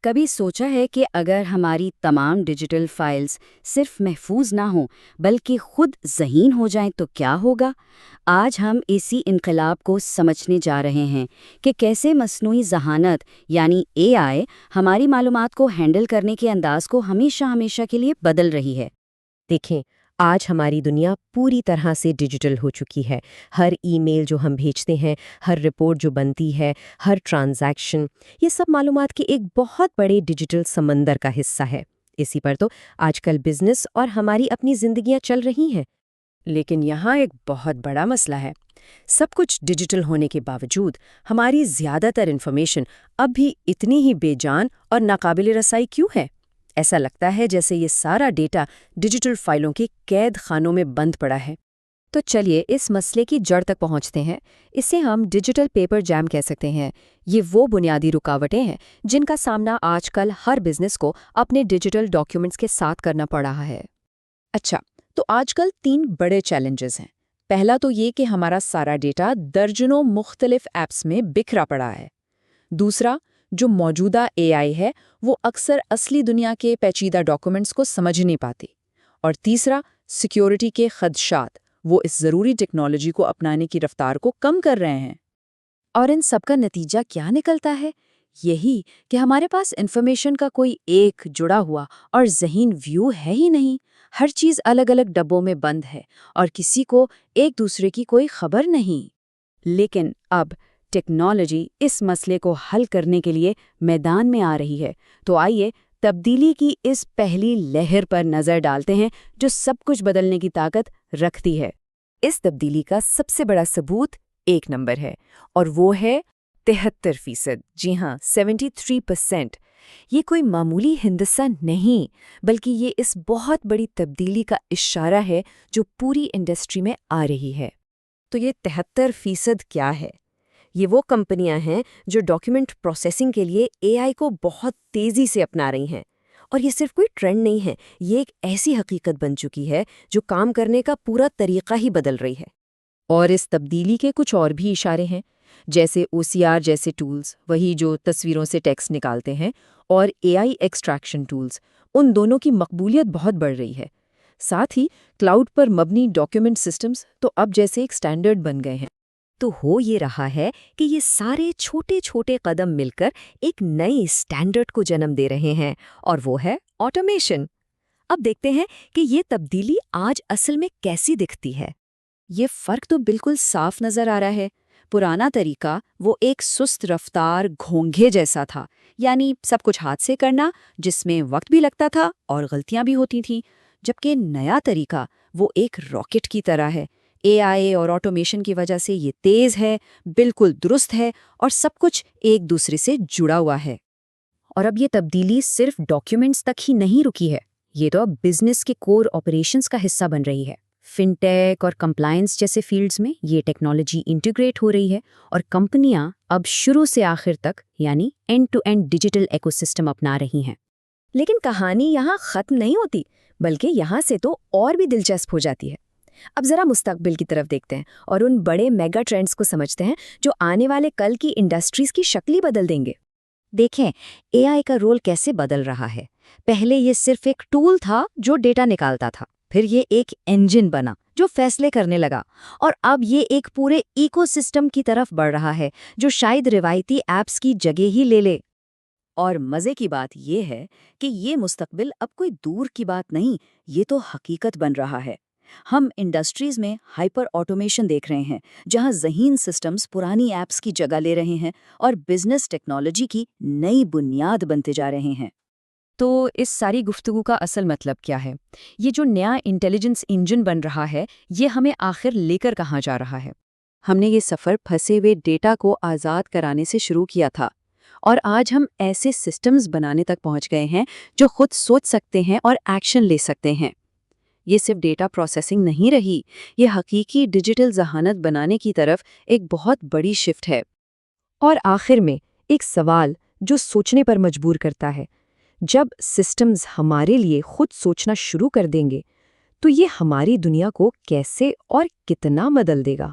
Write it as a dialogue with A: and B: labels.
A: کبھی سوچا ہے کہ اگر ہماری تمام ڈیجیٹل فائلز صرف محفوظ نہ ہوں بلکہ خود ذہین ہو جائیں تو کیا ہوگا؟ آج ہم اسی انقلاب کو سمجھنے جا رہے ہیں کہ کیسے مصنوعی ذہانت یعنی AI ہماری معلومات کو ہینڈل کرنے کے انداز کو ہمیشہ کے لیے بدل رہی ہے۔
B: دیکھیں، آج ہماری دنیا پوری طرح سے ڈیجیٹل ہو چکی ہے۔ ہر ای میل جو ہم بھیجتے ہیں، ہر رپورٹ جو بنتی ہے، ہر ٹرانزیکشن، یہ سب معلومات کے ایک بہت بڑے ڈیجیٹل سمندر کا حصہ ہے۔ اسی پر تو آج کل بزنس اور ہماری اپنی زندگیاں چل رہی ہیں۔
C: لیکن یہاں ایک بہت بڑا مسئلہ ہے۔ سب کچھ ڈیجیٹل ہونے کے باوجود ہماری زیادہ تر انفارمیشن اب بھی اتنی ہی بے جان اور ناقابل رسائی کیوں ہے؟ ایسا لگتا ہے جیسے یہ سارا ڈیٹا ڈیجیٹل فائلوں کے قید خانوں میں بند پڑا ہے۔
B: تو چلیے اس مسئلے کی جڑ تک پہنچتے ہیں۔ اسے ہم ڈیجیٹل پیپر جیم کہہ سکتے ہیں۔ یہ وہ بنیادی رکاوٹیں ہیں جن کا سامنا آج کل ہر بزنس کو اپنے ڈیجیٹل ڈاکیومنٹس کے ساتھ کرنا پڑ رہا ہے۔
C: اچھا، تو آج کل 3 بڑے چیلنجز ہیں۔ پہلا تو یہ کہ ہمارا سارا ڈیٹا درجنوں مختلف ایپس میں بکھرا پڑا ہے۔ دوسرا، جو موجودہ AI ہے وہ اکثر اصلی دنیا کے پیچیدہ ڈاکومنٹس کو سمجھ نہیں پاتی۔ اور تیسرا، سیکیورٹی کے خدشات، وہ اس ضروری ٹیکنالوجی کو اپنانے کی رفتار کو کم کر رہے ہیں۔
B: اور ان سب کا نتیجہ کیا نکلتا ہے؟ یہی کہ ہمارے پاس انفارمیشن کا کوئی ایک جڑا ہوا اور ذہین ویو ہے ہی نہیں۔ ہر چیز الگ الگ ڈبوں میں بند ہے اور کسی کو ایک دوسرے کی کوئی خبر نہیں۔
A: لیکن اب ٹیکنالوجی اس مسئلے کو حل کرنے کے لیے میدان میں آ رہی ہے، تو آئیے تبدیلی کی اس پہلی لہر پر نظر ڈالتے ہیں جو سب کچھ بدلنے کی طاقت رکھتی ہے۔
B: اس تبدیلی کا سب سے بڑا ثبوت 1 نمبر ہے، اور وہ ہے 73%۔ جی ہاں، 73%۔ یہ کوئی معمولی ہندسہ نہیں، بلکہ یہ اس بہت بڑی تبدیلی کا اشارہ ہے جو پوری انڈسٹری میں آ رہی ہے۔ تو یہ 73% کیا ہے؟ یہ وہ کمپنیاں ہیں جو ڈاکیومنٹ پروسیسنگ کے لیے AI کو بہت تیزی سے اپنا رہی ہیں۔ اور یہ صرف کوئی ٹرینڈ نہیں ہے، یہ ایک ایسی حقیقت بن چکی ہے جو کام کرنے کا پورا طریقہ ہی بدل رہی ہے۔ اور اس تبدیلی کے کچھ اور بھی اشارے ہیں، جیسے OCR جیسے ٹولز، وہی جو تصویروں سے ٹیکسٹ نکالتے ہیں، اور AI ایکسٹریکشن ٹولز، ان دونوں کی مقبولیت بہت بڑھ رہی ہے۔ ساتھ ہی کلاؤڈ پر مبنی ڈاکیومنٹ سسٹمز تو اب جیسے ایک سٹینڈرڈ بن گئے ہیں۔ تو ہو یہ رہا ہے کہ یہ سارے چھوٹے چھوٹے قدم مل کر ایک نئی سٹینڈرڈ کو جنم دے رہے ہیں، اور وہ ہے آٹومیشن۔ اب دیکھتے ہیں کہ یہ تبدیلی آج اصل میں کیسی دکھتی ہے۔
A: یہ فرق تو بالکل صاف نظر آ رہا ہے۔ پرانا طریقہ وہ ایک سست رفتار گھونگھے جیسا تھا، یعنی سب کچھ ہاتھ سے کرنا، جس میں وقت بھی لگتا تھا اور غلطیاں بھی ہوتی تھیں، جبکہ نیا طریقہ وہ ایک راکٹ کی طرح ہے۔ AI اور آٹومیشن کی وجہ سے یہ تیز ہے، بالکل درست ہے، اور سب کچھ ایک دوسرے سے جڑا ہوا ہے۔
B: اور اب یہ تبدیلی صرف ڈاکیومنٹس تک ہی نہیں رکی ہے، یہ تو اب بزنس کے کور آپریشنز کا حصہ بن رہی ہے۔ فن ٹیک اور کمپلائنس جیسے فیلڈز میں یہ ٹیکنالوجی انٹیگریٹ ہو رہی ہے، اور کمپنیاں اب شروع سے آخر تک یعنی end to end digital ecosystem اپنا رہی ہیں۔ لیکن کہانی یہاں ختم نہیں ہوتی، بلکہ یہاں سے تو اور بھی دلچسپ ہو جاتی ہے۔ اب ذرا مستقبل کی طرف دیکھتے ہیں اور ان بڑے میگا ٹرینڈز کو سمجھتے ہیں جو آنے والے کل کی انڈسٹریز کی شکل ہی بدل دیں گے۔ دیکھیں AI کا رول کیسے بدل رہا ہے۔ پہلے یہ صرف ایک ٹول تھا جو ڈیٹا نکالتا تھا، پھر یہ ایک انجن بنا جو فیصلے کرنے لگا، اور اب یہ ایک پورے ایکو سسٹم کی طرف بڑھ رہا ہے جو شاید روایتی ایپس کی جگہ ہی لے لے۔
A: اور مزے کی بات یہ ہے کہ یہ مستقبل اب کوئی دور کی بات نہیں، یہ تو حقیقت بن رہا ہے۔ ہم انڈسٹریز میں ہائپر آٹومیشن دیکھ رہے ہیں، جہاں ذہین سسٹمز پرانی ایپس کی جگہ لے رہے ہیں اور بزنس ٹیکنالوجی کی نئی بنیاد بنتے جا رہے ہیں۔
C: تو اس ساری گفتگو کا اصل مطلب کیا ہے؟ یہ جو نیا انٹیلیجنس انجن بن رہا ہے، یہ ہمیں آخر لے کر کہاں جا رہا ہے؟
D: ہم نے یہ سفر پھنسے ہوئے ڈیٹا کو آزاد کرانے سے شروع کیا تھا، اور آج ہم ایسے سسٹمز بنانے تک پہنچ گئے ہیں جو خود سوچ سکتے ہیں اور ایکشن لے سکتے ہیں۔ یہ صرف ڈیٹا پروسیسنگ نہیں رہی، یہ حقیقی ڈیجیٹل ذہانت بنانے کی طرف ایک بہت بڑی شفٹ ہے۔
B: اور آخر میں ایک سوال جو سوچنے پر مجبور کرتا ہے، جب سسٹمز ہمارے لیے خود سوچنا شروع کر دیں گے تو یہ ہماری دنیا کو کیسے اور کتنا بدل دے گا؟